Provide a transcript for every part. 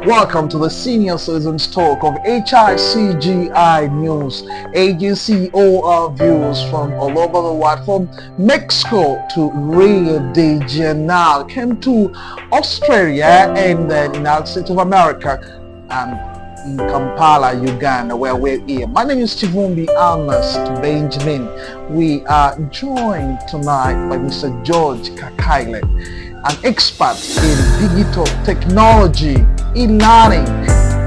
Welcome to the Senior Citizens Talk of HICGI News Agency. All our viewers from all over the world, from Mexico to Rio de Janeiro, came to Australia and the United States of America and in Kampala, Uganda, where we're here. My name is Chivumbi Ernest Benjamin. We are joined tonight by Mr. George Kakaire, an expert in digital technology, e-learning.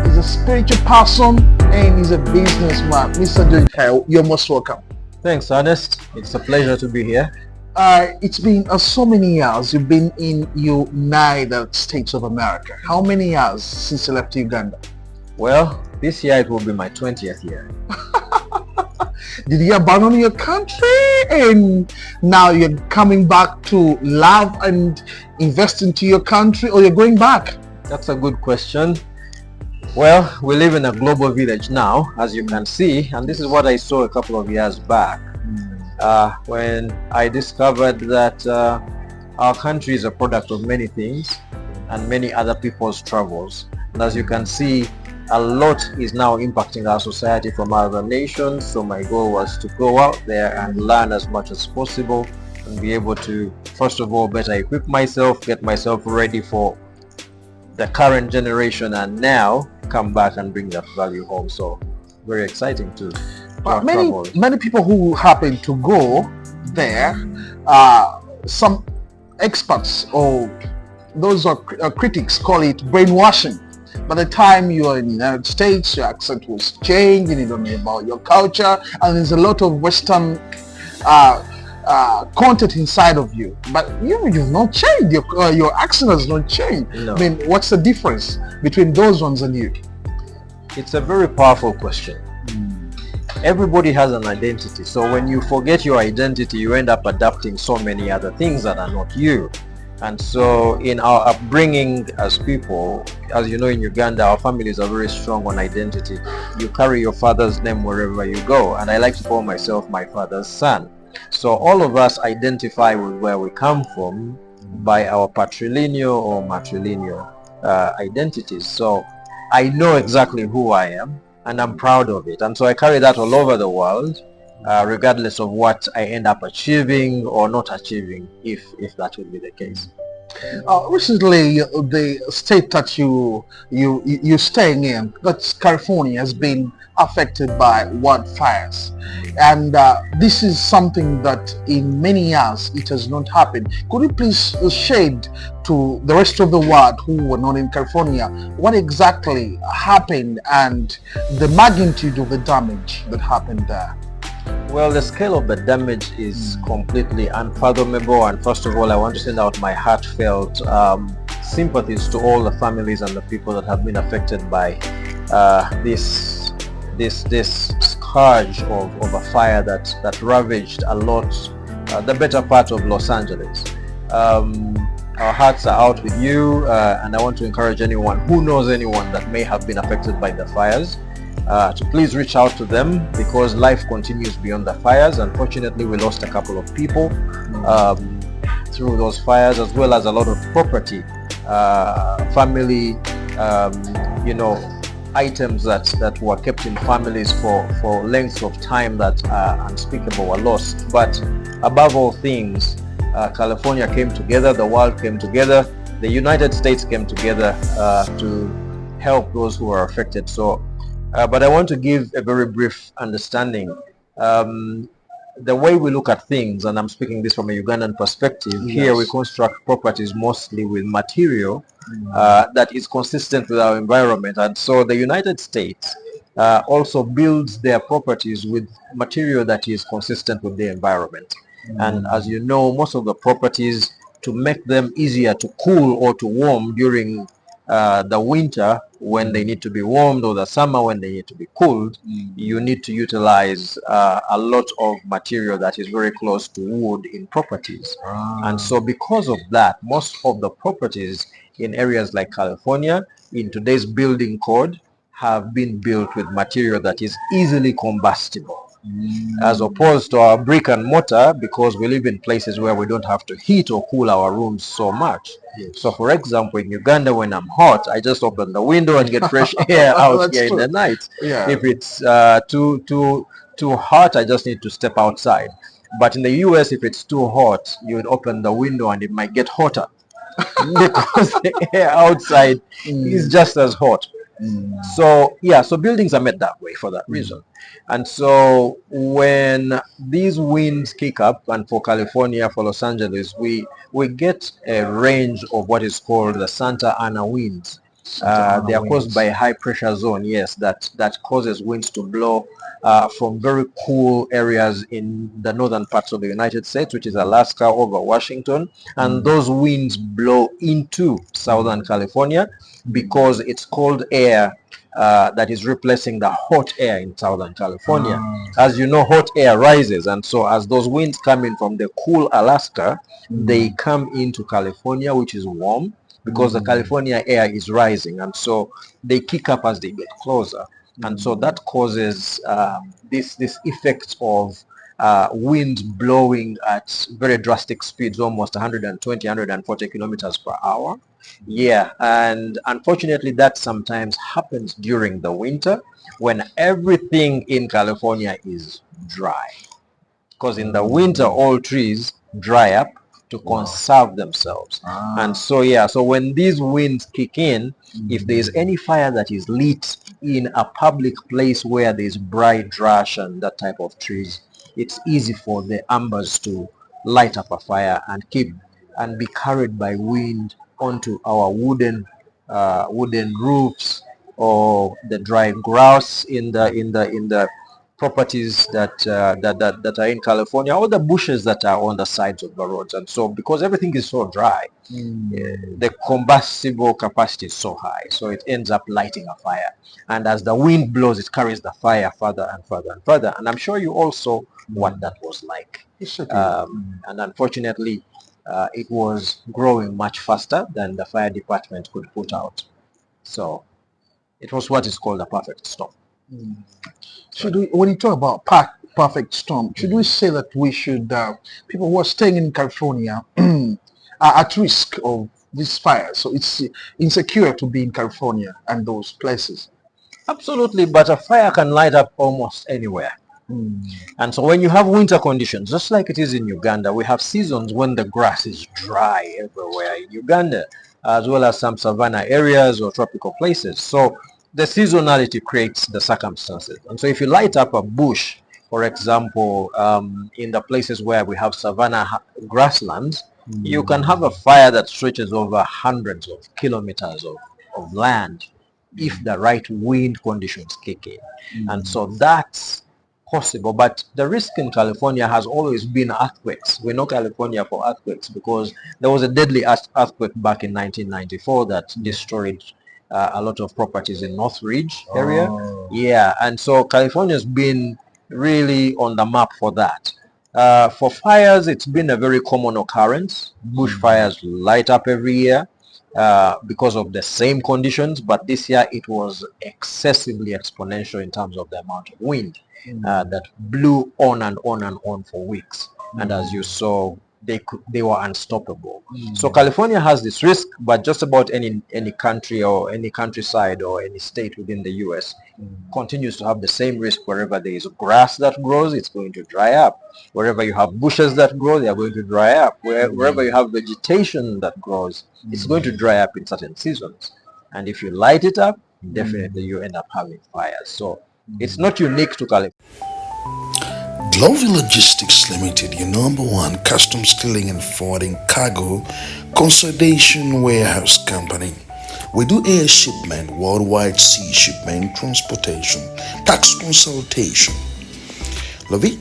He's a spiritual person and he's a businessman. Mr. George, you're most welcome. Thanks, Ernest. It's a pleasure to be here. It's been so many years you've been in United States of America. How many years since you left Uganda? Well, this year it will be my 20th year. Did you abandon your country and now you're coming back to love and invest into your country, or you're going back? That's a good question. Well, we live in a global village now, as you can see, and this is what I saw a couple of years back when I discovered that our country is a product of many things and many other people's troubles. And as you can see, a lot is now impacting our society from other nations. So my goal was to go out there and learn as much as possible and be able to, first of all, better equip myself, get myself ready for the current generation, and now come back and bring that value home. So very exciting to many people who happen to go there, some experts or those are critics call it brainwashing. By the time you are in the United States, your accent was changed, and you don't know about your culture, and there's a lot of Western content inside of you. But you've not changed. Your accent has not changed. No. I mean, what's the difference between those ones and you? It's a very powerful question. Everybody has an identity. So when you forget your identity, you end up adapting so many other things that are not you. And so in our upbringing as people, as you know, in Uganda, our families are very strong on identity. You carry your father's name wherever you go. And I like to call myself my father's son. So all of us identify with where we come from by our patrilineal or matrilineal identities. So I know exactly who I am, and I'm proud of it. And so I carry that all over the world, regardless of what I end up achieving or not achieving, if that would be the case. Recently, the state that you're staying in, that's California, has been affected by wildfires, and this is something that in many years it has not happened. Could you please shed to the rest of the world who were not in California what exactly happened and the magnitude of the damage that happened there? Well, the scale of the damage is completely unfathomable, and first of all, I want to send out my heartfelt sympathies to all the families and the people that have been affected by this scourge of a fire that ravaged a lot, the better part of Los Angeles. Our hearts are out with you, and I want to encourage anyone who knows anyone that may have been affected by the fires to please reach out to them, because life continues beyond the fires. Unfortunately, we lost a couple of people through those fires, as well as a lot of property, family, items that were kept in families for lengths of time that are unspeakable were lost. But above all things, California came together, the world came together, the United States came together to help those who are affected. So but I want to give a very brief understanding. The way we look at things, and I'm speaking this from a Ugandan perspective, yes. Here we construct properties mostly with material that is consistent with our environment. And so the United States also builds their properties with material that is consistent with the environment. And as you know, most of the properties, to make them easier to cool or to warm during the winter when they need to be warmed, or the summer when they need to be cooled, you need to utilize a lot of material that is very close to wood in properties. And so because of that, most of the properties in areas like California in today's building code have been built with material that is easily combustible. as opposed to our brick and mortar, because we live in places where we don't have to heat or cool our rooms so much. Yes. So for example, in Uganda, when I'm hot, I just open the window and get fresh air out here in the night. Yeah. If it's too hot, I just need to step outside. But in the US, if it's too hot, you would open the window and it might get hotter because the air outside is just as hot. So yeah, so buildings are made that way for that reason. And so when these winds kick up, and for California, for Los Angeles, we get a range of what is called the Santa Ana winds. They are caused by a high pressure zone, yes, that causes winds to blow from very cool areas in the northern parts of the United States, which is Alaska over Washington, and those winds blow into Southern California because it's cold air that is replacing the hot air in Southern California. As you know, hot air rises, and so as those winds come in from the cool Alaska, they come into California, which is warm, because the California air is rising, and so they kick up as they get closer. And so that causes this effect of wind blowing at very drastic speeds, almost 120, 140 kilometers per hour. Yeah, and unfortunately that sometimes happens during the winter when everything in California is dry. Because in the winter, all trees dry up to conserve themselves. And so yeah, so when these winds kick in, if there is any fire that is lit in a public place where there's bright brush and that type of trees, it's easy for the embers to light up a fire and be carried by wind onto our wooden roofs, or the dry grass in the properties that are in California, or the bushes that are on the sides of the roads. And so because everything is so dry, the combustible capacity is so high, so it ends up lighting a fire. And as the wind blows, it carries the fire further and further and further. And I'm sure you all saw what that was like. And unfortunately, it was growing much faster than the fire department could put out. So it was what is called a perfect storm. Should we, when you talk about perfect storm, should we say that we should, people who are staying in California are at risk of this fire, so it's insecure to be in California and those places? Absolutely, but a fire can light up almost anywhere. And so when you have winter conditions, just like it is in Uganda, we have seasons when the grass is dry everywhere in Uganda, as well as some savanna areas or tropical places. So the seasonality creates the circumstances. And so if you light up a bush, for example, in the places where we have savanna grasslands, you can have a fire that stretches over hundreds of kilometers of land if the right wind conditions kick in. And so that's possible. But the risk in California has always been earthquakes. We know California for earthquakes because there was a deadly earthquake back in 1994 that destroyed a lot of properties in Northridge area. Yeah, and so California has been really on the map for that. For fires, it's been a very common occurrence. Bushfires light up every year because of the same conditions, but this year it was excessively exponential in terms of the amount of wind that blew on and on and on for weeks. And as you saw, they were unstoppable. So California has this risk, but just about any country or any countryside or any state within the US continues to have the same risk. Wherever there is grass that grows, it's going to dry up. Wherever you have bushes that grow, they are going to dry up. Wherever you have vegetation that grows, it's going to dry up in certain seasons. And if you light it up, definitely you end up having fires. So it's not unique to California. Global Logistics Limited, your number one customs clearing and forwarding cargo consolidation warehouse company. We do air shipment, worldwide sea shipment, transportation, tax consultation. Global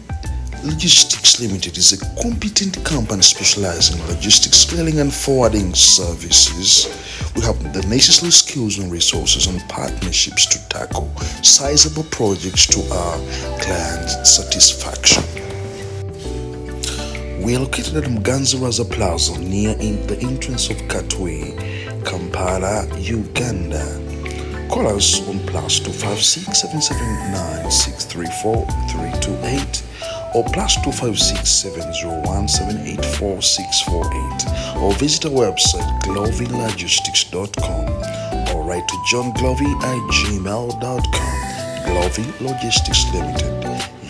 Logistics Limited is a competent company specializing in logistics clearing and forwarding services. We have the necessary skills and resources and partnerships to tackle sizable projects to our clients' satisfaction. We are located at Mganzaraza Plaza near the entrance of Katwe, Kampala, Uganda. Call us on +256 779 634 328 or +256 701 784 648 or visit our website glovylogistics.com or write to johnglovy@gmail.com. Glovy Logistics Limited,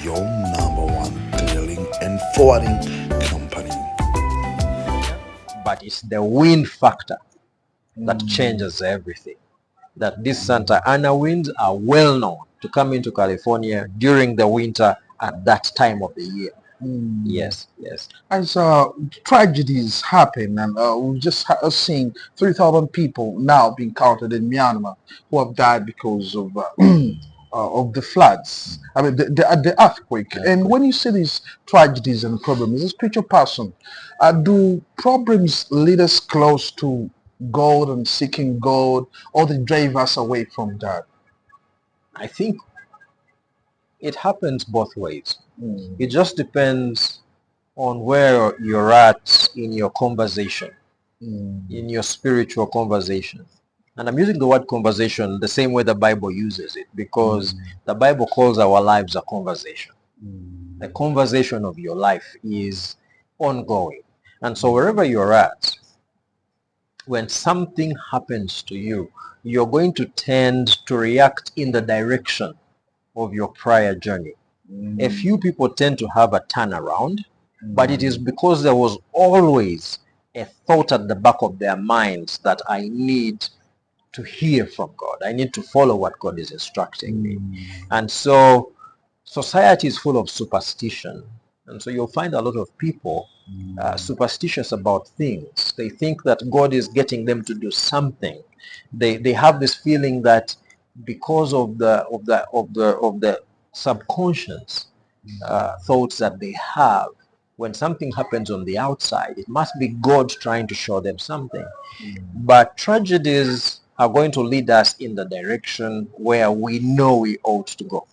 your number one clearing and forwarding company. But it's the wind factor that changes everything. That these Santa Ana winds are well known to come into California during the winter at that time of the year. Yes, yes. As tragedies happen, and we've just seen 3,000 people now being counted in Myanmar who have died because of the floods. I mean, the earthquake. And when you see these tragedies and problems, as a spiritual person, do problems lead us close to God and seeking God, or they drive us away from that? I think it happens both ways. It just depends on where you're at in your conversation, in your spiritual conversation. And I'm using the word conversation the same way the Bible uses it, because the Bible calls our lives a conversation. The conversation of your life is ongoing. And so wherever you're at, when something happens to you, you're going to tend to react in the direction of your prior journey. A few people tend to have a turnaround, but it is because there was always a thought at the back of their minds that I need to hear from God. I need to follow what God is instructing me. And so society is full of superstition. And so you'll find a lot of people superstitious about things. They think that God is getting them to do something. They have this feeling that because of the subconscious thoughts that they have, when something happens on the outside, it must be God trying to show them something. But tragedies are going to lead us in the direction where we know we ought to go.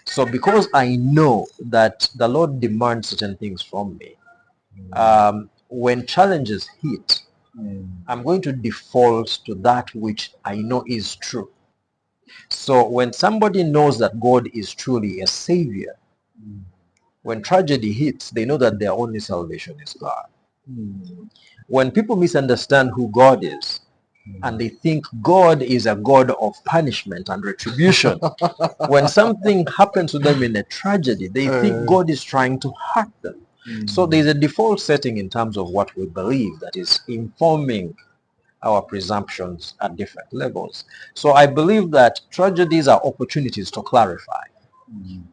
So because I know that the Lord demands certain things from me, when challenges hit, I'm going to default to that which I know is true. So when somebody knows that God is truly a savior, when tragedy hits, they know that their only salvation is God. When people misunderstand who God is, and they think God is a God of punishment and retribution, when something happens to them in a tragedy, they think God is trying to hurt them. So there's a default setting in terms of what we believe that is informing our presumptions at different levels. So I believe that tragedies are opportunities to clarify,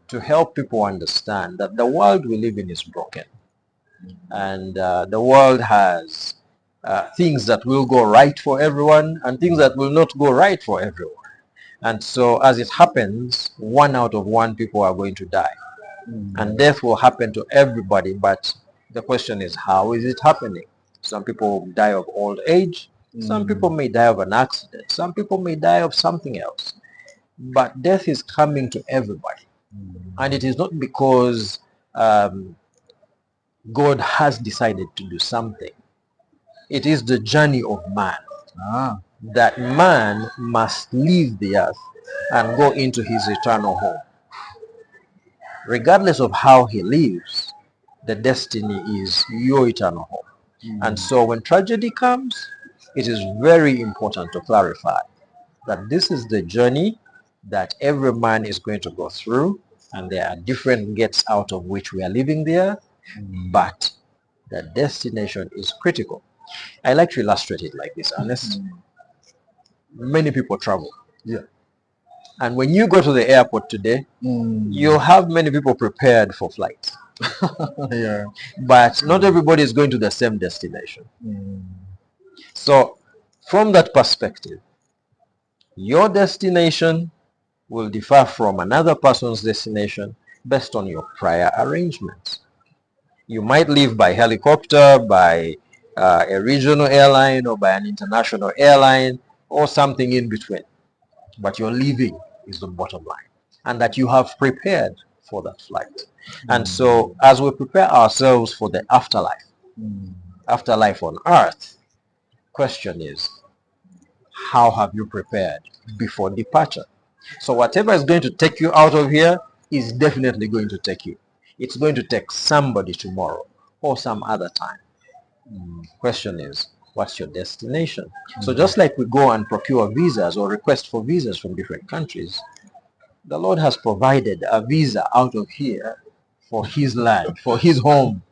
to help people understand that the world we live in is broken. And the world has things that will go right for everyone and things that will not go right for everyone. And so as it happens, 1 out of 1 people are going to die. And death will happen to everybody, but the question is, how is it happening? Some people die of old age. Some people may die of an accident. Some people may die of something else. But death is coming to everybody. And it is not because God has decided to do something. It is the journey of man. That man must leave the earth and go into his eternal home. Regardless of how he lives, the destiny is your eternal home. And so when tragedy comes, it is very important to clarify that this is the journey that every man is going to go through, and there are different gates out of which we are living there, but the destination is critical. I like to illustrate it like this, Ernest. Many people travel. And when you go to the airport today, you'll have many people prepared for flights. But not everybody is going to the same destination. So from that perspective, your destination will differ from another person's destination based on your prior arrangements. You might leave by helicopter, by a regional airline, or by an international airline, or something in between. But your leaving is the bottom line, and that you have prepared for that flight. And so as we prepare ourselves for the afterlife, afterlife on earth, question is, how have you prepared before departure. So whatever is going to take you out of here is definitely going to take you. It's going to take somebody tomorrow or some other time. Question is, what's your destination? So just like we go and procure visas or request for visas from different countries, the Lord has provided a visa out of here for his land, for his home,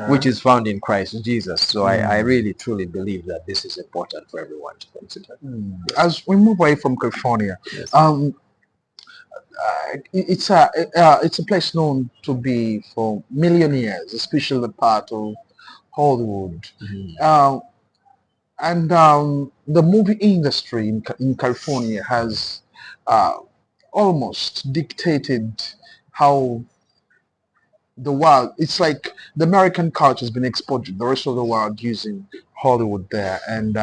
which is found in Christ Jesus. So I really truly believe that this is important for everyone to consider. As we move away from California, Yes. it's a place known to be for millionaires, especially the part of Hollywood. And the movie industry in California has almost dictated how the world, it's like the American culture has been exported to the rest of the world using Hollywood there. And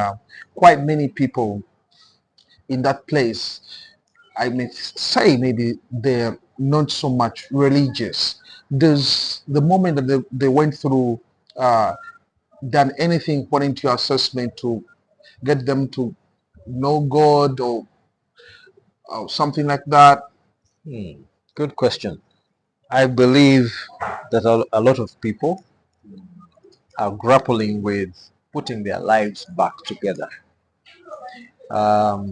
quite many people in that place, I may say maybe they're not so much religious. There's the moment that they went through, done anything according to your assessment to get them to know God or something like that. Good question. I believe that a lot of people are grappling with putting their lives back together.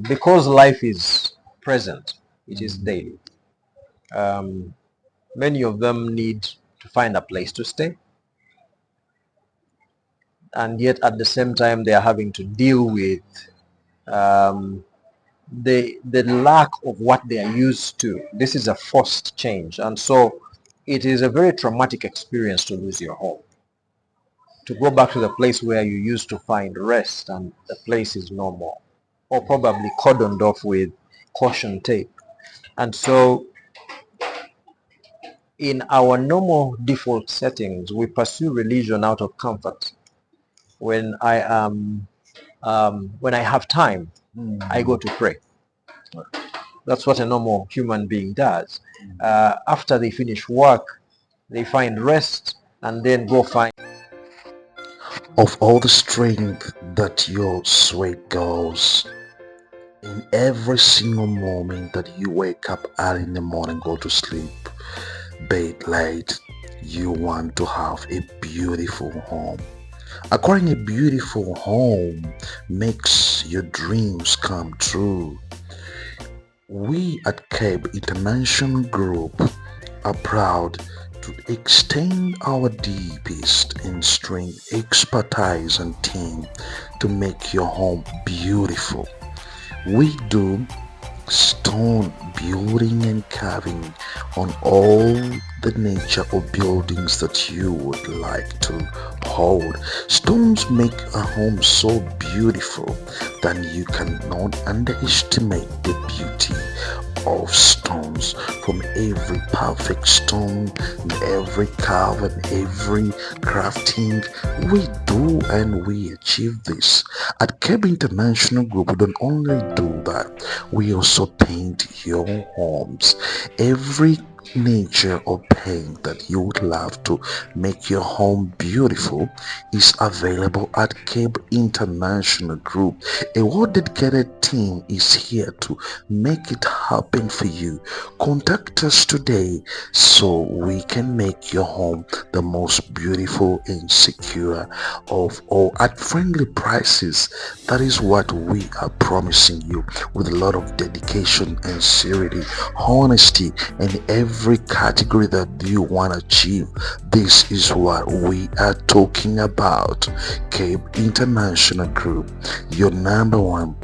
Because life is present, it is daily. Many of them need to find a place to stay, and yet at the same time they are having to deal with the lack of what they are used to. This is a forced change, and so it is a very traumatic experience to lose your home, to go back to the place where you used to find rest and the place is no more, or probably cordoned off with caution tape. And so in our normal default settings, we pursue religion out of comfort. When I have time, I go to pray. That's what a normal human being does. After they finish work, they find rest and then go find. Of all the strength that your sweat goes, in every single moment that you wake up early in the morning, go to sleep, bed late, you want to have a beautiful home. Acquiring a beautiful home makes your dreams come true. We at Cape International Group are proud to extend our deepest in strength, expertise and team to make your home beautiful. We do stone building and carving on all the nature of buildings that you would like to hold. Stones make a home so beautiful that you cannot underestimate the beauty of stones. From every perfect stone, every carve and every crafting, we do and we achieve this. At Cape International Group, we don't only do that, we also paint your homes. Every nature of paint that you would love to make your home beautiful is available at Cape International Group. A well-dedicated team is here to make it happen for you. Contact us today so we can make your home the most beautiful and secure of all at friendly prices. That is what we are promising you, with a lot of dedication and sincerity, honesty, and every category that you want to achieve. This is what we are talking about. Cape International Group, your number one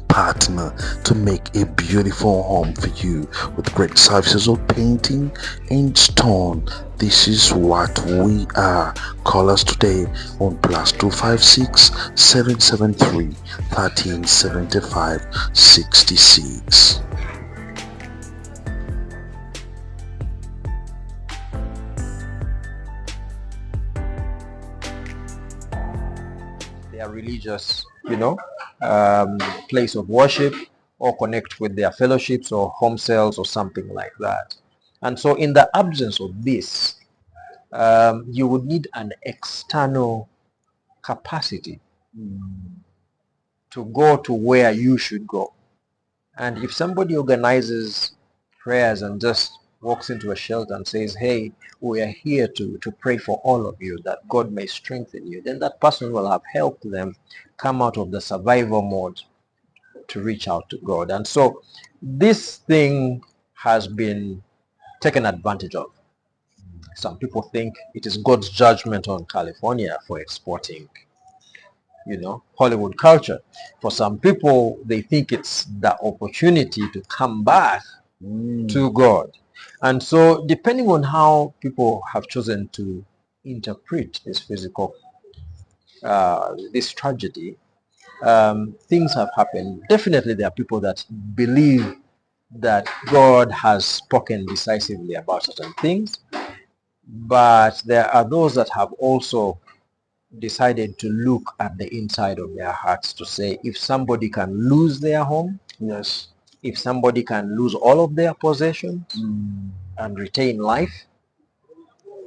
partner to make a beautiful home for you with great services of painting and stone. This is what we are. Call us today on +256 773 1375 66. Their religious, place of worship, or connect with their fellowships or home cells or something like that. And so in the absence of this, you would need an external capacity to go to where you should go. And if somebody organizes prayers and just walks into a shelter and says, hey, we are here to pray for all of you, that God may strengthen you, then that person will have helped them come out of the survival mode to reach out to God. And so this thing has been taken advantage of. Some people think it is God's judgment on California for exporting, Hollywood culture. For some people, they think it's the opportunity to come back to God. And so depending on how people have chosen to interpret this this tragedy, things have happened. Definitely there are people that believe that God has spoken decisively about certain things, but there are those that have also decided to look at the inside of their hearts to say, if somebody can lose their home, Yes. if somebody can lose all of their possessions and retain life,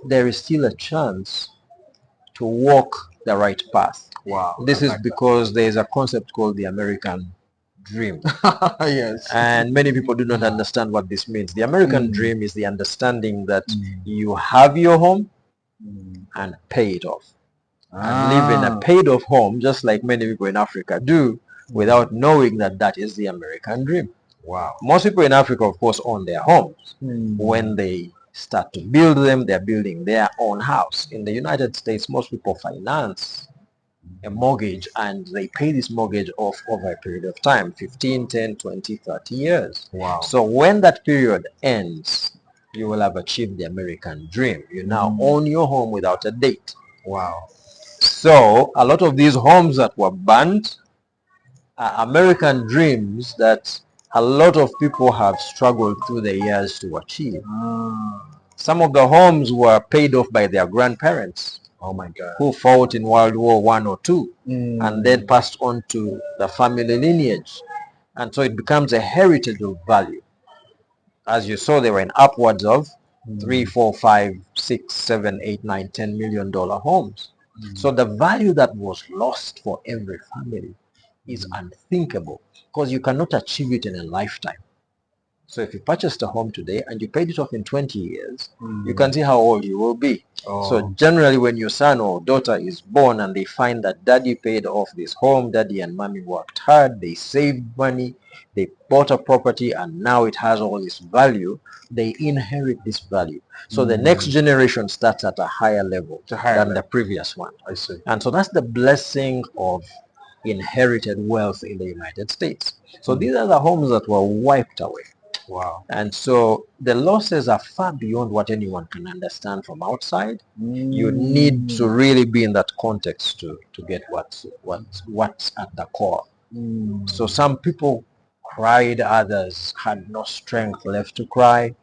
there is still a chance to walk the right path. Wow. This is because there is a concept called the American dream. Yes. And many people do not understand what this means. The American dream is the understanding that you have your home and pay it off. And live in a paid off home, just like many people in Africa do, without knowing that that is the American dream. Wow. Most people in Africa, of course, own their homes. When they start to build them, they're building their own house. In the United States, most people finance a mortgage and they pay this mortgage off over a period of time, 15, 10, 20, 30 years. Wow. So when that period ends, you will have achieved the American dream. You now own your home without a date. Wow. So a lot of these homes that were burnt are American dreams that a lot of people have struggled through the years to achieve. Some of the homes were paid off by their grandparents. Oh my God. Who fought in World War I or II and then passed on to the family lineage. And so it becomes a heritage of value. As you saw, they were in upwards of 3, 4, 5, 6, 7, 8, 9, $10 million homes. So the value that was lost for every family is unthinkable because you cannot achieve it in a lifetime. So if you purchased a home today and you paid it off in 20 years, you can see how old you will be. So generally when your son or daughter is born and they find that daddy paid off this home, daddy and mommy worked hard, they saved money, they bought a property and now it has all this value, they inherit this value. So the next generation starts at a higher level than the previous one. I see. And so that's the blessing of inherited wealth in the United States. So these are the homes that were wiped away. Wow. And so the losses are far beyond what anyone can understand from outside. You need to really be in that context to get what's at the core. So some people cried, others had no strength left to cry.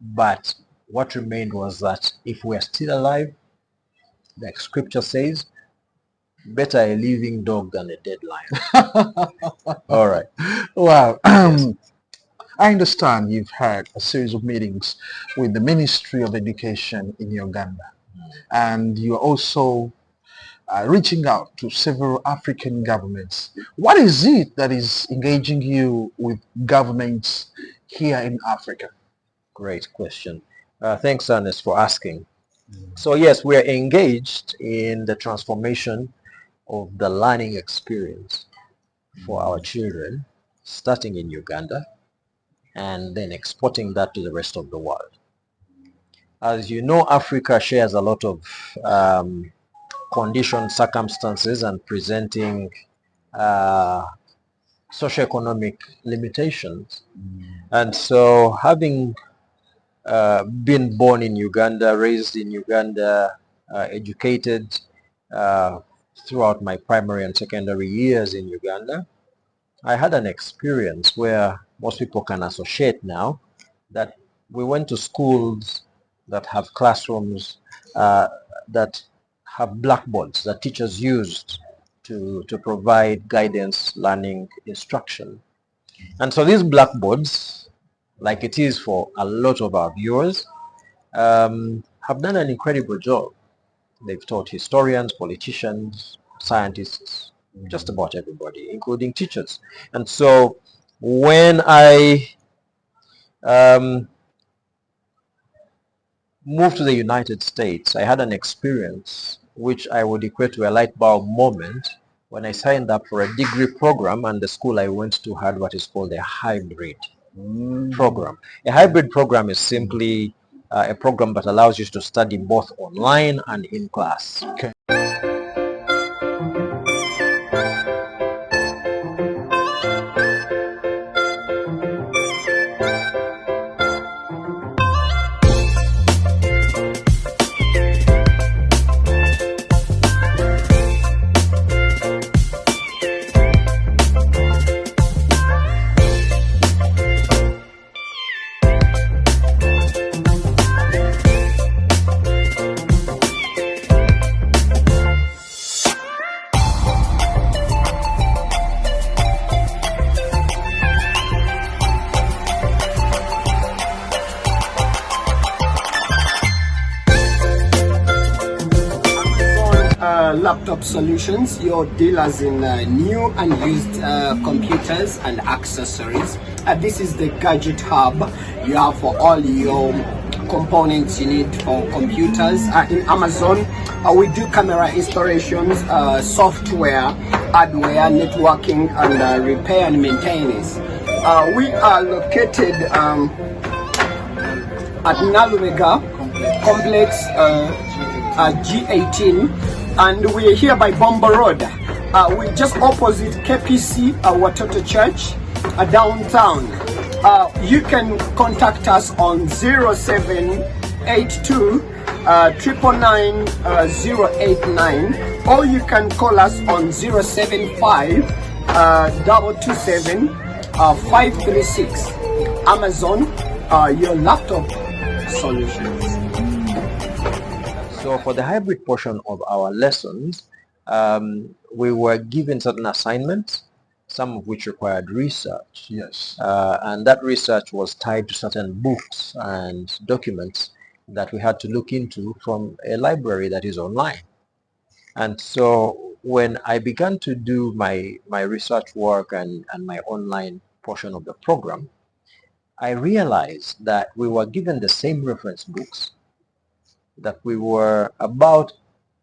But what remained was that if we are still alive, like scripture says, better a living dog than a dead lion. All right. Wow. Yes. I understand you've had a series of meetings with the Ministry of Education in Uganda, and you're also reaching out to several African governments. What is it that is engaging you with governments here in Africa? Great question. Thanks, Ernest, for asking. So yes, we are engaged in the transformation of the learning experience for our children, starting in Uganda, and then exporting that to the rest of the world. As you know, Africa shares a lot of conditions, circumstances, and presenting socioeconomic limitations. And so having been born in Uganda, raised in Uganda, educated throughout my primary and secondary years in Uganda, I had an experience where most people can associate now that we went to schools that have classrooms that have blackboards that teachers used to provide guidance, learning, instruction. And so these blackboards, like it is for a lot of our viewers, have done an incredible job. They've taught historians, politicians, scientists, just about everybody, including teachers. And so When I moved to the United States, I had an experience which I would equate to a light bulb moment when I signed up for a degree program, and the school I went to had what is called a hybrid program. A hybrid program is simply a program that allows you to study both online and in class. Okay. Laptop Solutions, your dealers in new and used computers and accessories. This is the gadget hub you have for all your components you need for computers. In Amazon, we do camera installations, software, hardware, networking, and repair and maintenance. We are located at Nalumega Complex G18, and we are here by Bomba Road. We're just opposite KPC Watoto Church downtown. You can contact us on 0782 999 089, or you can call us on 075 227 536. Amazon, your laptop solutions. So for the hybrid portion of our lessons, we were given certain assignments, some of which required research. Yes. And that research was tied to certain books and documents that we had to look into from a library that is online. And so when I began to do my research work and my online portion of the program, I realized that we were given the same reference books, that we were about,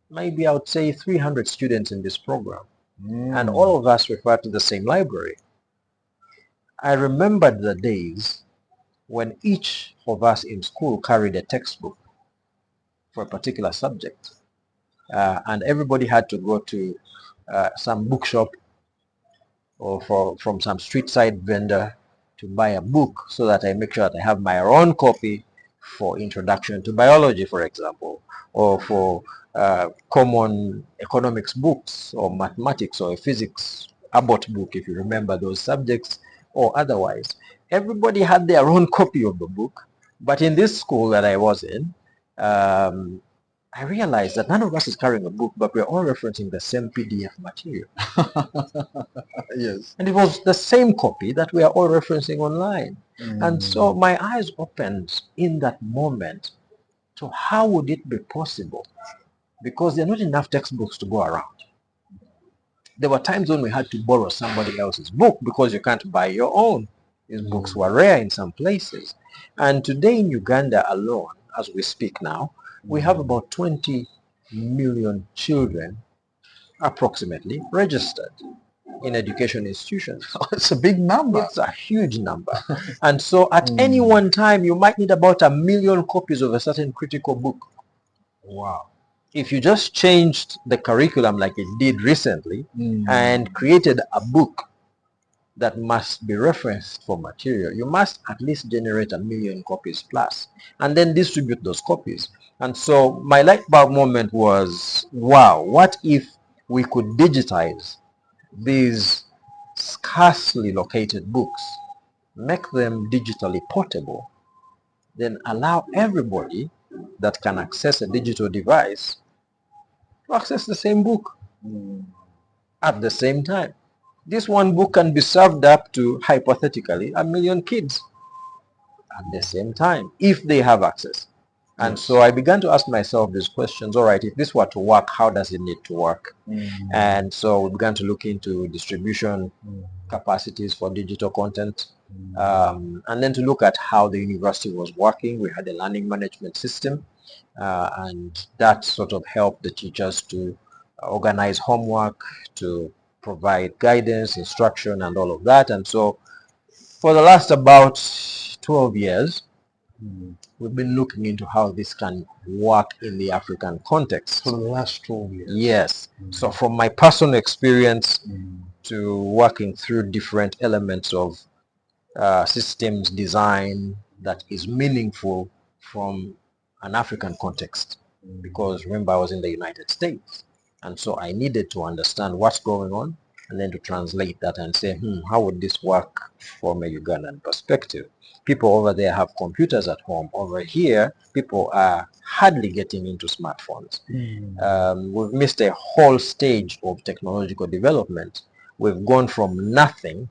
maybe I would say 300 students in this program, and all of us referred to the same library. I remembered the days when each of us in school carried a textbook for a particular subject, and everybody had to go to some bookshop or from some street side vendor to buy a book, so that I make sure that I have my own copy for introduction to biology, for example, or for common economics books, or mathematics, or a physics Abbott book, if you remember those subjects, or otherwise. Everybody had their own copy of the book. But in this school that I was in, I realized that none of us is carrying a book, but we're all referencing the same PDF material. Yes. And it was the same copy that we are all referencing online. And so my eyes opened in that moment to how would it be possible, because there are not enough textbooks to go around. There were times when we had to borrow somebody else's book because you can't buy your own. These books were rare in some places. And today in Uganda alone, as we speak now, we have about 20 million children approximately registered in education institutions. It's a big number. It's a huge number. And so at any one time, you might need about 1 million copies of a certain critical book. Wow. If you just changed the curriculum like it did recently and created a book that must be referenced for material, you must at least generate 1 million copies plus, and then distribute those copies. And so my light bulb moment was, wow, what if we could digitize these scarcely located books, make them digitally portable, then allow everybody that can access a digital device to access the same book at the same time. This one book can be served up to, hypothetically, 1 million kids at the same time, if they have access. And so I began to ask myself these questions. All right, if this were to work, how does it need to work? And so we began to look into distribution capacities for digital content, and then to look at how the university was working. We had a learning management system, and that sort of helped the teachers to organize homework, to provide guidance, instruction, and all of that. And so for the last about 12 years, we've been looking into how this can work in the African context. For the last 12 years. Yes. So from my personal experience to working through different elements of systems design that is meaningful from an African context. Because remember, I was in the United States. And so I needed to understand what's going on and then to translate that and say, how would this work from a Ugandan perspective? People over there have computers at home. Over here, people are hardly getting into smartphones. We've missed a whole stage of technological development. We've gone from nothing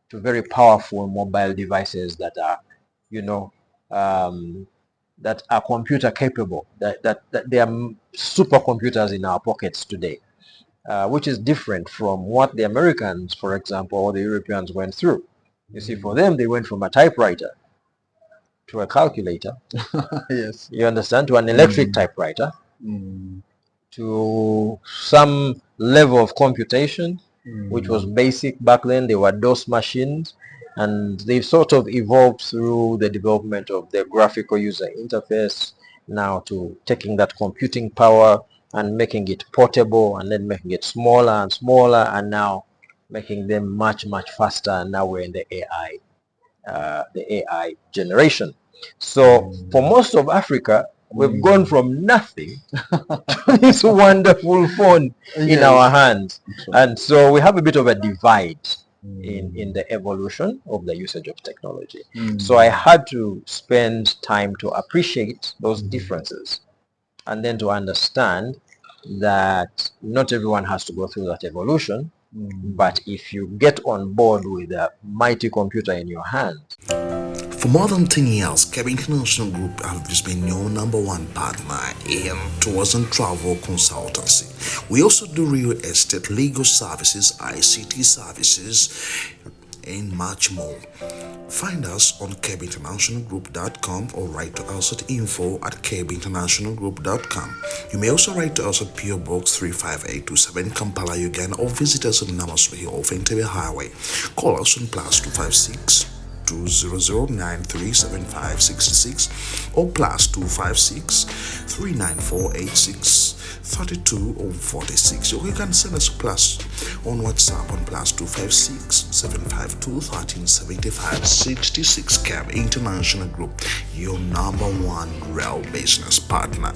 to very powerful mobile devices that are, that are computer capable, that they are supercomputers in our pockets today, which is different from what the Americans, for example, or the Europeans went through. You see, for them, they went from a typewriter to a calculator. Yes. You understand? To an electric typewriter, to some level of computation, which was basic back then. They were DOS machines, and they've sort of evolved through the development of the graphical user interface now to taking that computing power and making it portable, and then making it smaller and smaller, and now making them much, much faster. And now we're in the AI generation. So for most of Africa, we've gone from nothing to this wonderful phone in our hands. And so we have a bit of a divide in the evolution of the usage of technology. So I had to spend time to appreciate those differences and then to understand that not everyone has to go through that evolution. But if you get on board with a mighty computer in your hand. For more than 10 years, Kakaire International Group has been your #1 partner in tours and travel consultancy. We also do real estate, legal services, ICT services, and much more. Find us on KakaireInternationalGroup.com or write to us at info@KakaireInternationalGroup.com. You may also write to us at PO Box 35827 Kampala, Uganda, or visit us on Namaswa Hill off Entebbe Highway. Call us on +256 200-937566 or +256 39486 32 or 46, or you can send us a plus on WhatsApp on +256 752 1375 66. Kakaire International Group, your #1 real business partner.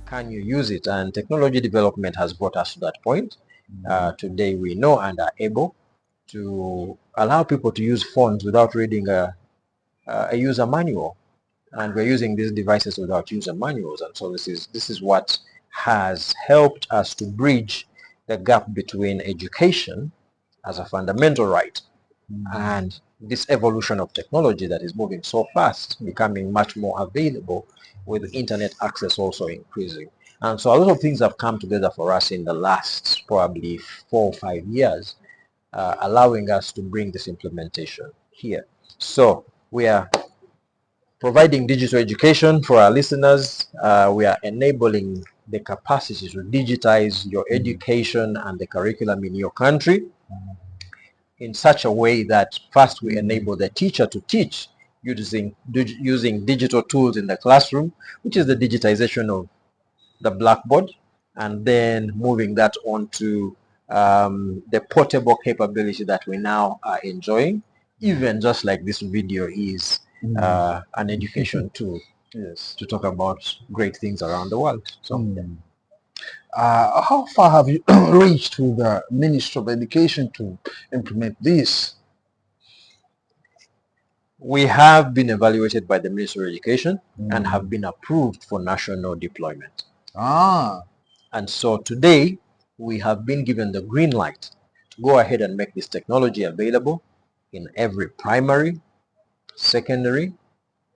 Can you use it? And technology development has brought us to that point. Today we know and are able to allow people to use phones without reading a user manual, and we're using these devices without user manuals. And so this is what has helped us to bridge the gap between education as a fundamental right and this evolution of technology that is moving so fast, becoming much more available, with internet access also increasing. And so a lot of things have come together for us in the last probably 4 or 5 years, allowing us to bring this implementation here. So we are providing digital education for our listeners. We are enabling the capacity to digitize your education and the curriculum in your country in such a way that first we enable the teacher to teach using digital tools in the classroom, which is the digitization of the blackboard, and then moving that onto the portable capability that we now are enjoying, even just like this video is an education tool, to talk about great things around the world. So how far have you reached with the Ministry of Education to implement this? We have been evaluated by the Ministry of Education and have been approved for national deployment. And so today we have been given the green light to go ahead and make this technology available in every primary, secondary,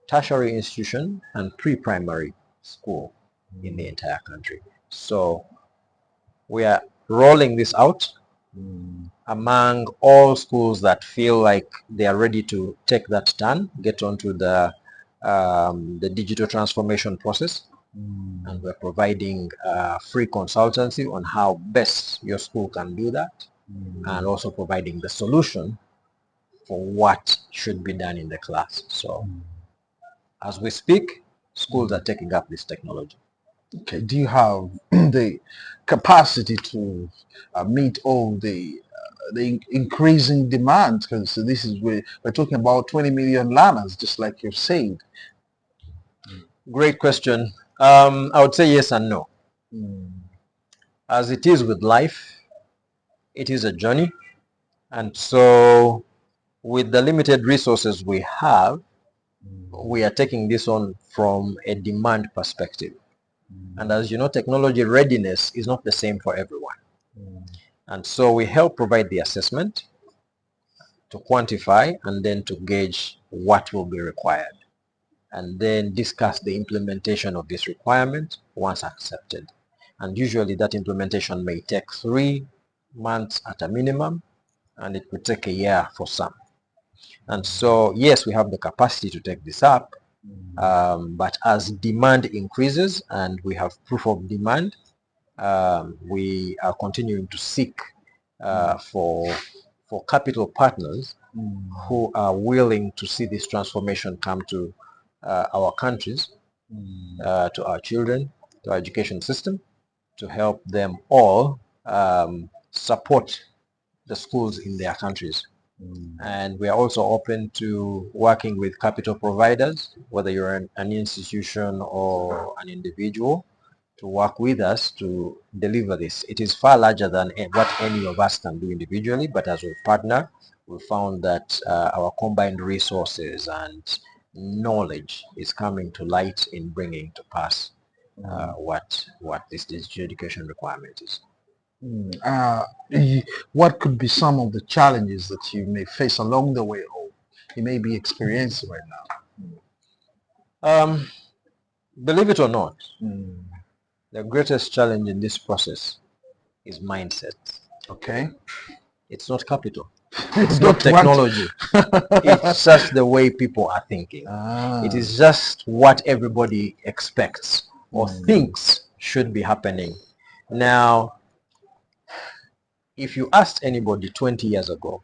tertiary institution, and pre-primary school in the entire country. So we are rolling this out among all schools that feel like they are ready to take that turn, get onto the digital transformation process. And we're providing free consultancy on how best your school can do that, and also providing the solution for what should be done in the class. So as we speak, schools are taking up this technology. Okay, do you have the capacity to meet all the increasing demand? Because this is where we're talking about 20 million learners, just like you've said. Great question. I would say yes and no. As it is with life, it is a journey. And so with the limited resources we have, we are taking this on from a demand perspective. And as you know, technology readiness is not the same for everyone. And so we help provide the assessment to quantify and then to gauge what will be required, and then discuss the implementation of this requirement once accepted. And usually that implementation may take 3 months at a minimum, and it could take a year for some. And so, yes, we have the capacity to take this up, but as demand increases and we have proof of demand, we are continuing to seek for capital partners who are willing to see this transformation come to our countries, to our children, to our education system, to help them all support the schools in their countries. And we are also open to working with capital providers, whether you're an institution or an individual, to work with us to deliver this. It is far larger than what any of us can do individually, but as we partner, we found that our combined resources and knowledge is coming to light in bringing to pass what this digital education requirement is. What could be some of the challenges that you may face along the way, or you may be experiencing right now? Believe it or not, the greatest challenge in this process is mindset. Okay. It's not capital. It's not technology. It's just the way people are thinking. It is just what everybody expects or thinks should be happening. Now, if you asked anybody 20 years ago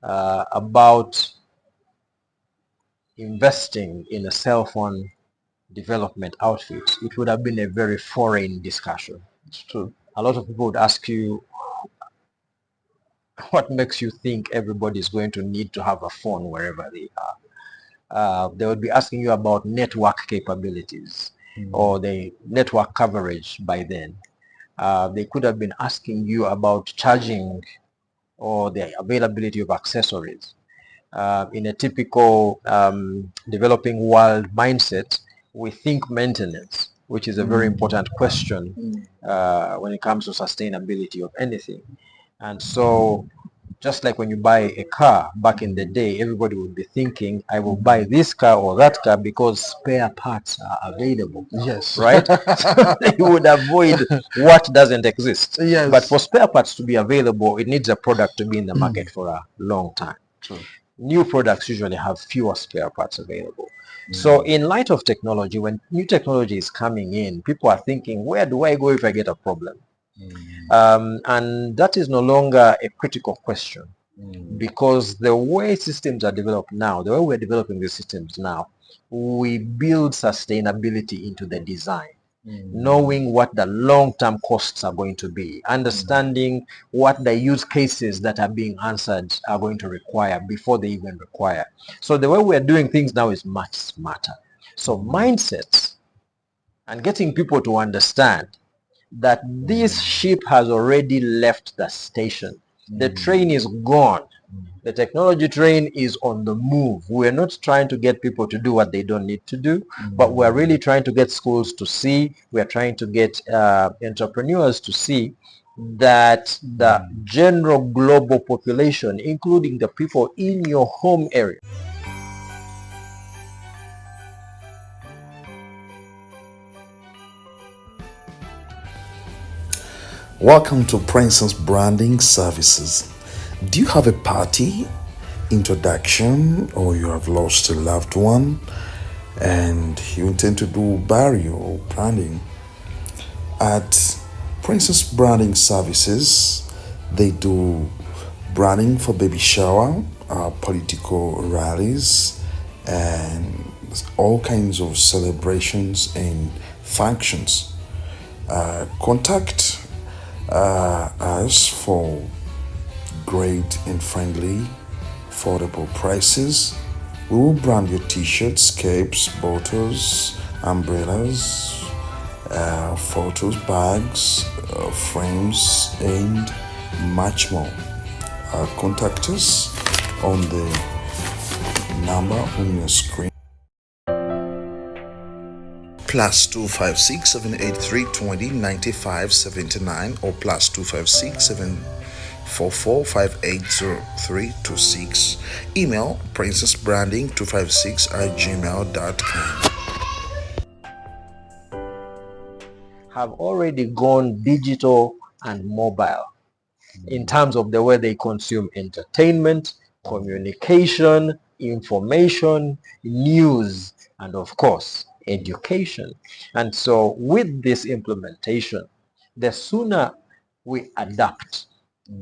about investing in a cell phone development outfit, it would have been a very foreign discussion. It's true. A lot of people would ask you, what makes you think everybody is going to need to have a phone wherever they are? They would be asking you about network capabilities or the network coverage by then. They could have been asking you about charging or the availability of accessories. In a typical developing world mindset, we think maintenance, which is a very important question when it comes to sustainability of anything. And so, just like when you buy a car back in the day, everybody would be thinking, I will buy this car or that car because spare parts are available. Yes. Right? So you would avoid what doesn't exist. Yes. But for spare parts to be available, it needs a product to be in the market for a long time. True. New products usually have fewer spare parts available. So in light of technology, when new technology is coming in, people are thinking, where do I go if I get a problem? And that is no longer a critical question, because the way systems are developed now, the way we're developing the systems now, we build sustainability into the design, knowing what the long-term costs are going to be, understanding what the use cases that are being answered are going to require before they even require. So the way we're doing things now is much smarter. So mindsets and getting people to understand that this ship has already left the station. The train is gone. The technology train is on the move. We're not trying to get people to do what they don't need to do, but we're really trying to get schools to see, we're trying to get entrepreneurs to see that the general global population, including the people in your home area, Welcome to Princess Branding Services. Do you have a party, introduction, or you have lost a loved one and you intend to do burial or branding? At Princess Branding Services, they do branding for baby shower, political rallies, and all kinds of celebrations and functions. Contact us for great and friendly, affordable prices. We will brand your t-shirts, capes, bottles, umbrellas, photos, bags, frames, and much more. Contact us on the number on your screen. Plus 256 783 20 95 79 or plus 256 744 580326. Email princessbranding256@gmail.com. Have already gone digital and mobile in terms of the way they consume entertainment, communication, information, news, and of course, education. And so with this implementation, the sooner we adapt,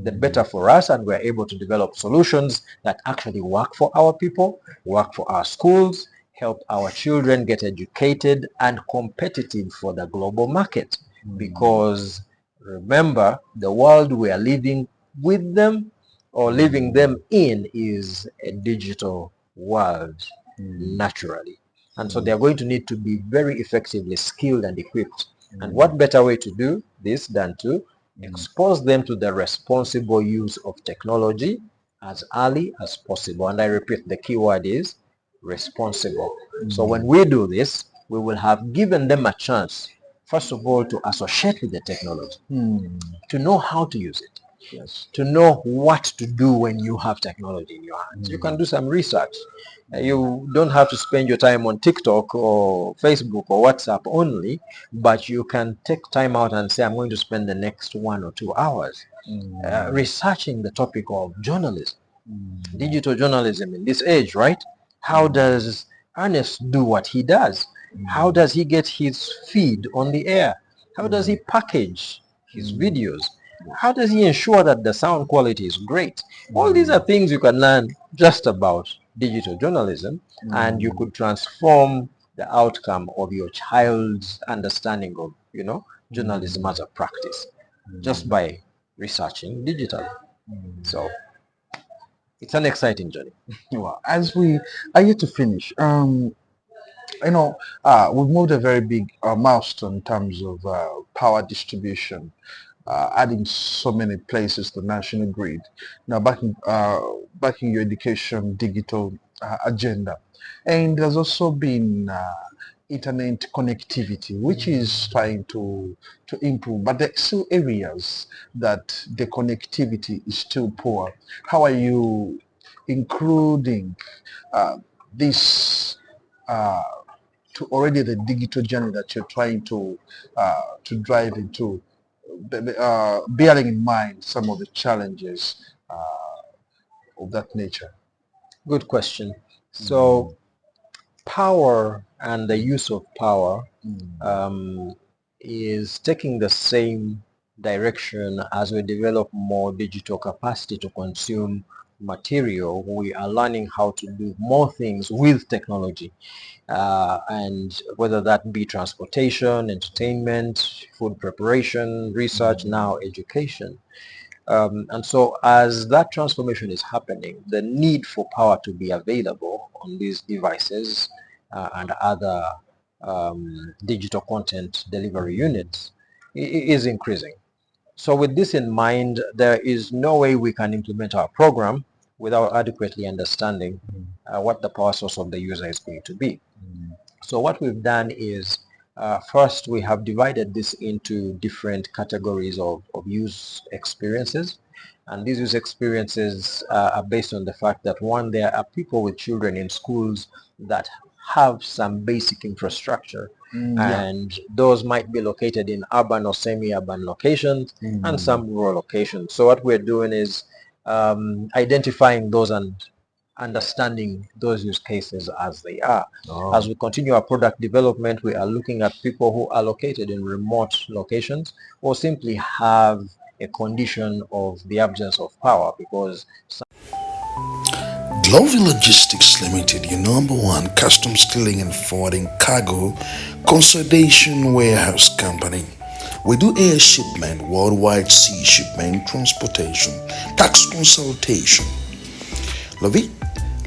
the better for us, and we're able to develop solutions that actually work for our people, work for our schools, help our children get educated and competitive for the global market. Because remember, the world we are living with them or living them in is a digital world naturally. And so they're going to need to be very effectively skilled and equipped. And what better way to do this than to expose them to the responsible use of technology as early as possible. And I repeat, the key word is responsible. So when we do this, we will have given them a chance, first of all, to associate with the technology, to know how to use it, to know what to do when you have technology in your hands. You can do some research. You don't have to spend your time on TikTok or Facebook or WhatsApp only, but you can take time out and say, I'm going to spend the next 1 or 2 hours researching the topic of journalism, digital journalism in this age, right? How does Ernest do what he does? How does he get his feed on the air? How does he package his videos? How does he ensure that the sound quality is great? All these are things you can learn just about digital journalism, and you could transform the outcome of your child's understanding of, journalism as a practice just by researching digitally. So it's an exciting journey. Well, as we are yet to finish, we've moved a very big milestone in terms of power distribution, adding so many places to the national grid. Now, backing your education digital agenda, and there's also been internet connectivity, which is trying to improve, but there are still areas that the connectivity is still poor. How are you including this to already the digital journey that you're trying to drive into, bearing in mind some of the challenges of that nature? Good question. So power and the use of power is taking the same direction as we develop more digital capacity to consume material. We are learning how to do more things with technology, and whether that be transportation, entertainment, food preparation, research, now education. And so as that transformation is happening, the need for power to be available on these devices and other digital content delivery units is increasing. So with this in mind, there is no way we can implement our program without adequately understanding what the power source of the user is going to be. So what we've done is, first we have divided this into different categories of use experiences. And these use experiences are based on the fact that, one, there are people with children in schools that have some basic infrastructure Yeah. and those might be located in urban or semi-urban locations and some rural locations. So what we're doing is identifying those and understanding those use cases as they are. As we continue our product development, we are looking at people who are located in remote locations or simply have a condition of the absence of power, because Glovi Logistics Limited, your number one customs clearing and forwarding cargo consolidation warehouse company. We do air shipment, worldwide sea shipment, transportation, tax consultation. Glovi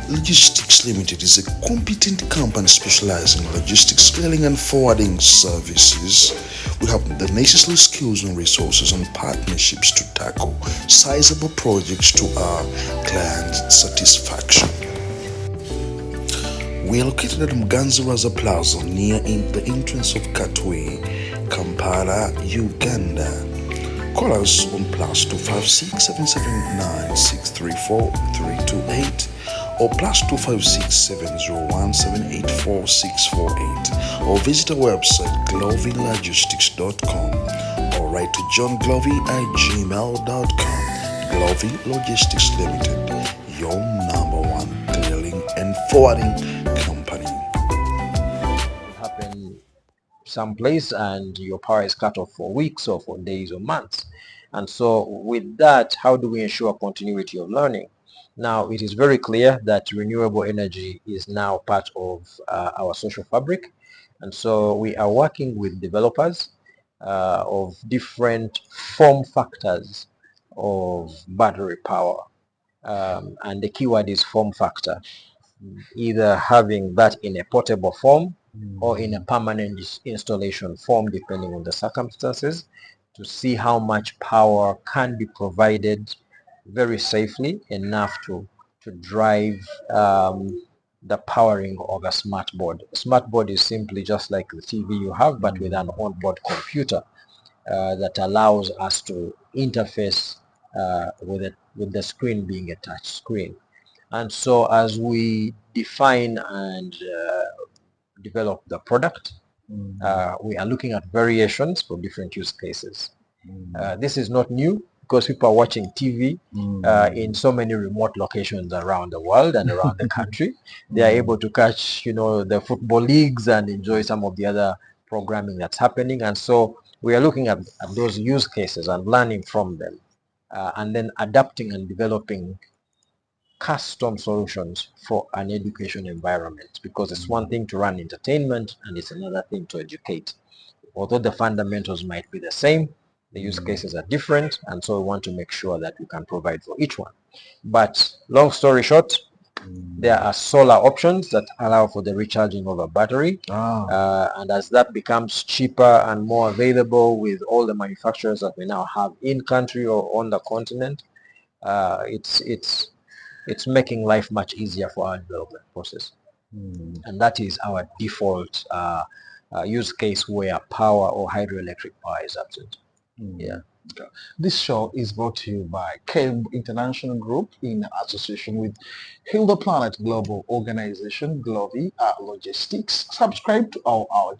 Logistics Limited is a competent company specializing in logistics clearing and forwarding services. We have the necessary skills and resources and partnerships to tackle sizable projects to our clients' satisfaction. We are located at Mganzaraza Plaza near the entrance of Katwe, Kampala, Uganda. Call us on +256 779 634 328 or +256 701 784 648, or visit our website glovylogistics.com or write to johnglovy@gmail.com. Glovy Logistics Limited, your number one clearing and forwarding company. happen someplace and your power is cut off for weeks or for days or months. And so with that, how do we ensure continuity of learning? Now, it is very clear that renewable energy is now part of our social fabric. And so we are working with developers of different form factors of battery power. And the keyword is form factor, either having that in a portable form or in a permanent installation form, depending on the circumstances, to see how much power can be provided very safely enough to drive the powering of a smart board. A smart board is simply just like the TV you have, but with an onboard computer that allows us to interface with the screen being a touch screen. And so as we define and develop the product, we are looking at variations for different use cases. This is not new, because people are watching TV in so many remote locations around the world and around the country. They are able to catch, the football leagues and enjoy some of the other programming that's happening. And so we are looking at those use cases and learning from them, and then adapting and developing custom solutions for an education environment, because it's one thing to run entertainment and it's another thing to educate. Although the fundamentals might be the same, the use cases are different, and so we want to make sure that we can provide for each one. But long story short, there are solar options that allow for the recharging of a battery, and as that becomes cheaper and more available with all the manufacturers that we now have in country or on the continent, it's making life much easier for our development process. And that is our default use case where power or hydroelectric power is absent. Yeah. This show is brought to you by CABE International Group in association with Heal the Planet Global Organization, Glovi Logistics. Subscribe to our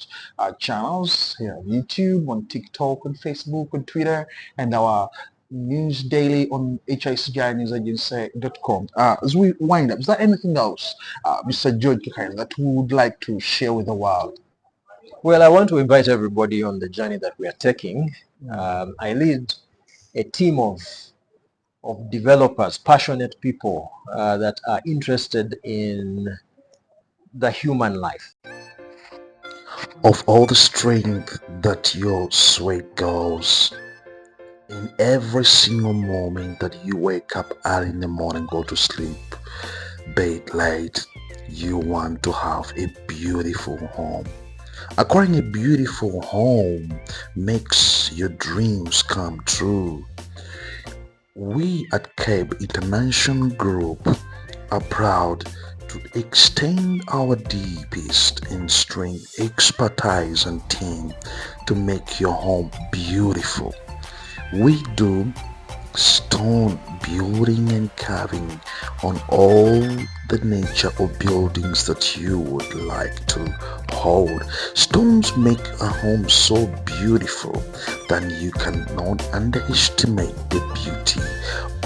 channels here on YouTube, on TikTok, on Facebook, on Twitter, and our news daily on hiccignewsagency.com. As we wind up, is there anything else, Mr. George Kakaire, that we would like to share with the world? Well, I want to invite everybody on the journey that we are taking. I lead a team of developers, passionate people that are interested in the human life. Of all the strength that your sweat goes in every single moment that you wake up early in the morning, go to sleep, bed late, you want to have a beautiful home. Acquiring a beautiful home makes your dreams come true. We at CABE International Group are proud to extend our deepest in strength, expertise and team to make your home beautiful. We do stone building and carving on all the nature of buildings that you would like to Behold, stones make a home so beautiful that you cannot underestimate the beauty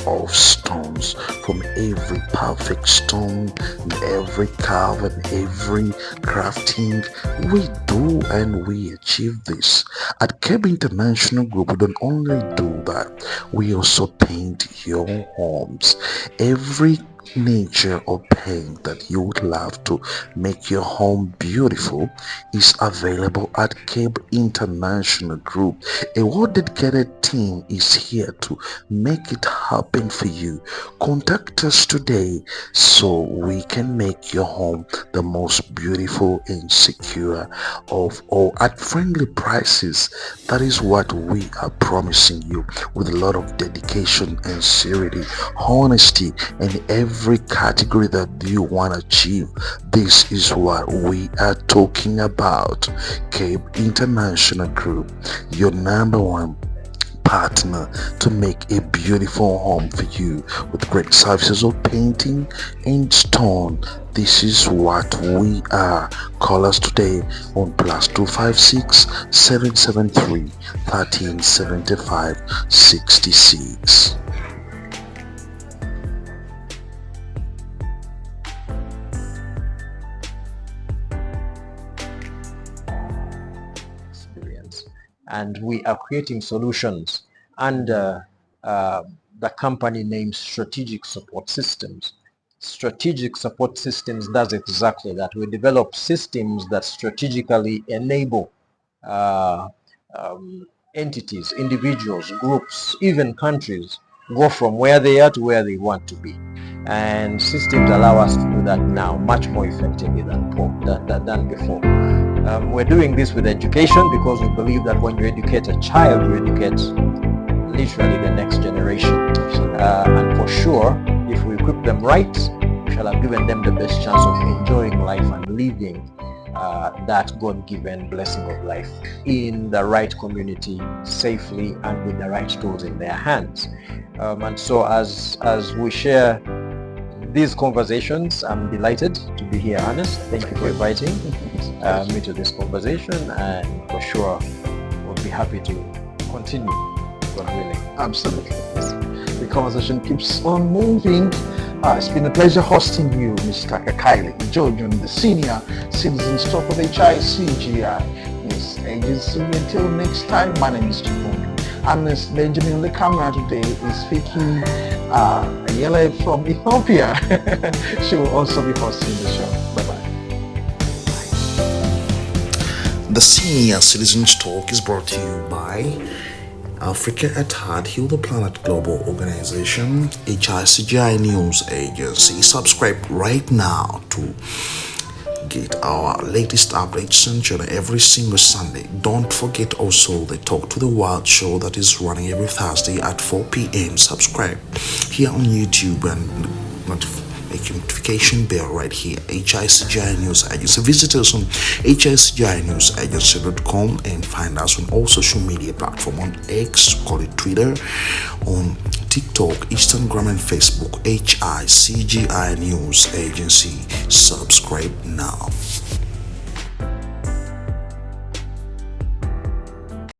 of stones. From every perfect stone, and every carve and every crafting, we do and we achieve this. At Keb International Group, we don't only do that, we also paint your homes. Every nature or paint that you would love to make your home beautiful is available at Cape International Group. A well-dedicated team is here to make it happen for you. Contact us today so we can make your home the most beautiful and secure of all at friendly prices. That is what we are promising you, with a lot of dedication and sincerity, honesty, and every category that you want to achieve. This is what we are talking about. Cape International Group, your number one partner to make a beautiful home for you, with great services of painting and stone. This is what we are. Call us today on +256 773 1375 66. And we are creating solutions under the company name Strategic Support Systems. Strategic Support Systems does exactly that. We develop systems that strategically enable entities, individuals, groups, even countries go from where they are to where they want to be. And systems allow us to do that now much more effectively than before. We're doing this with education because we believe that when you educate a child, you educate literally the next generation. And for sure, if we equip them right, we shall have given them the best chance of enjoying life and living that God-given blessing of life in the right community, safely, and with the right tools in their hands. And so as we share these conversations, I'm delighted to be here, Ernest. Thank you for inviting me to this conversation, and for sure we'll be happy to continue, God willing. Absolutely. The conversation keeps on moving. It's been a pleasure hosting you, Mr. Kakaire Jojon, the Senior Citizen Stock of HICGI News Agency. Until next time, my name is Chifundu. Ernest Benjamin. The camera today is speaking Yele from Ethiopia. She will also be hosting the show. Bye-bye. The Senior Citizens Talk is brought to you by Africa at Heart, Heal the Planet Global Organization, HICGI News Agency. Subscribe right now to get our latest updates sent every single Sunday. Don't forget also the Talk to the Wild show that is running every Thursday at 4 p.m. Subscribe here on YouTube and make your notification bell right here. HICGI News Agency. Visit us on HICGINewsagency.com and find us on all social media platforms, on X, call it Twitter, on TikTok, Instagram, and Facebook. HICGI News Agency. Subscribe now.